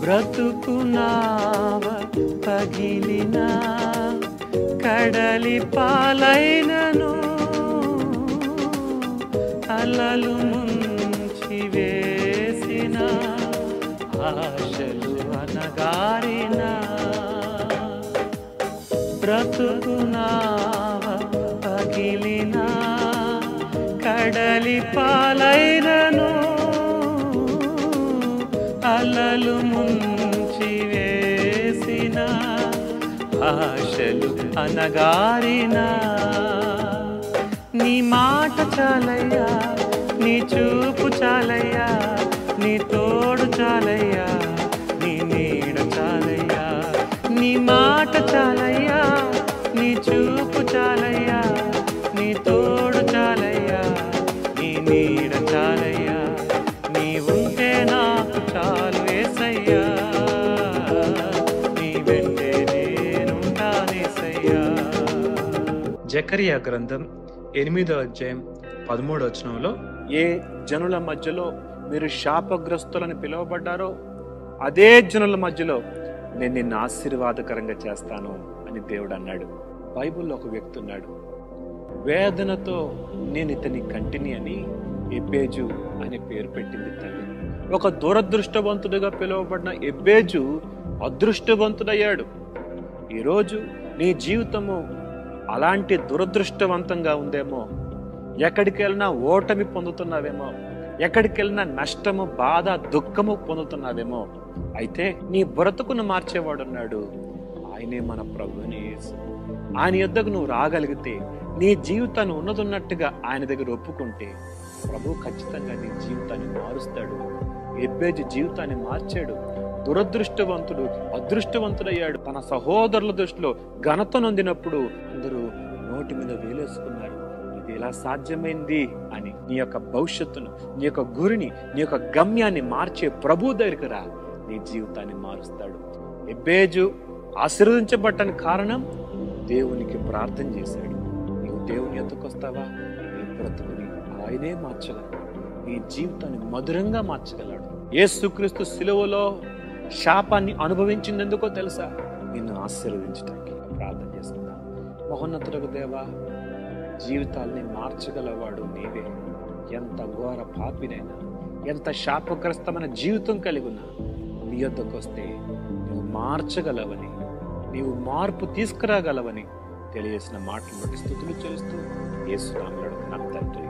బ్రతుకు నావ పగిలిన కడలి పాలైనను అలలు ముంచి వేసిన ఆశలు అనగారిన బ్రతుకు నావ పగిలిన కడలి పాలైనను అలలు ముంచి వేసిన ఆశలు అనగారిన నీ మాట చాలయ్యా, నీ చూపు చాలయ్యా, నీ తోడు చాలయ్యా, నీ నీడ చాలయ్యా. నీ మాట చాలయ్యా, నీ చూపు చాలయ్యా, నీ తోడు చాలయ్యా, నీ నీడ చాలయ్యా. నీ ఉంటే నాకు చాలు యేసయ్యా, నీ వెంటే నేనుంటానేసయ్యా. జకరియా గ్రంథం 8వ అధ్యాయం 13వ వచనంలో, ఏ జనుల మధ్యలో మీరు శాపగ్రస్తులని పిలువబడ్డారో అదే జనుల మధ్యలో నేను నిన్ను ఆశీర్వాదకరంగా చేస్తాను అని దేవుడు అన్నాడు. బైబిల్లో ఒక వ్యక్తి ఉన్నాడు, వేదనతో నేను ఇతని కంటిని అని ఎబ్బేజు అనే పేరు పెట్టింది తల్లి. ఒక దురదృష్టవంతుడిగా పిలువబడిన ఎబ్బేజు అదృష్టవంతుడయ్యాడు. ఈరోజు నీ జీవితము అలాంటి దురదృష్టవంతంగా ఉందేమో, ఎక్కడికి వెళ్ళినా ఓటమి పొందుతున్నావేమో, ఎక్కడికి వెళ్ళినా నష్టము, బాధ, దుఃఖము పొందుతున్నావేమో. అయితే నీ బ్రతుకును మార్చేవాడున్నాడు, ఆయనే మన ప్రభుని యేసు. ఆయన యొద్దకు నువ్వు రాగలిగితే, నీ జీవితాన్ని ఉన్నదున్నట్టుగా ఆయన దగ్గర ఒప్పుకుంటే ప్రభు ఖచ్చితంగా నీ జీవితాన్ని మారుస్తాడు. ఎబ్బేజు జీవితాన్ని మార్చాడు. దురదృష్టవంతుడు అదృష్టవంతుడయ్యాడు. తన సహోదరుల దృష్టిలో ఘనత నొందినప్పుడు అందరూ నోటి మీద వేలేసుకున్నారు, ఇది ఎలా సాధ్యమైంది అని. నీ యొక్క భవిష్యత్తును, నీ యొక్క గురిని, నీ యొక్క గమ్యాన్ని మార్చే ప్రభు దగ్గరికి రా, నీ జీవితాన్ని మారుస్తాడు. ఎబ్బేజు ఆశీర్వదించబడ్డానికి కారణం దేవునికి ప్రార్థన చేశాడు. నీవు దేవుని ఎత్తుకు వస్తావా, నీ బ్రతుకుని ఆయనే మార్చగలడు, నీ జీవితాన్ని మధురంగా మార్చగలడు. యేసుక్రీస్తు సిలువలో శాపాన్ని అనుభవించిందెందుకో తెలుసా? నిన్ను ఆశీర్వదించడానికి. ప్రార్థన చేస్తున్నా. మహోన్నతుడకు దేవా, జీవితాల్ని మార్చగలవాడు నీవే. ఎంత ఘోర పాపినైనా, ఎంత శాపగ్రస్తమైన జీవితం కలిగి ఉన్నా నీ యొద్దకు వస్తే నువ్వు మార్చగలవని, నీవు మార్పు తీసుకురాగలవని తెలియజేసిన మాటలు బట్టి స్తుతులు చెల్లిస్తూ యేసు నామములో అడుగుతున్నాను తండ్రి.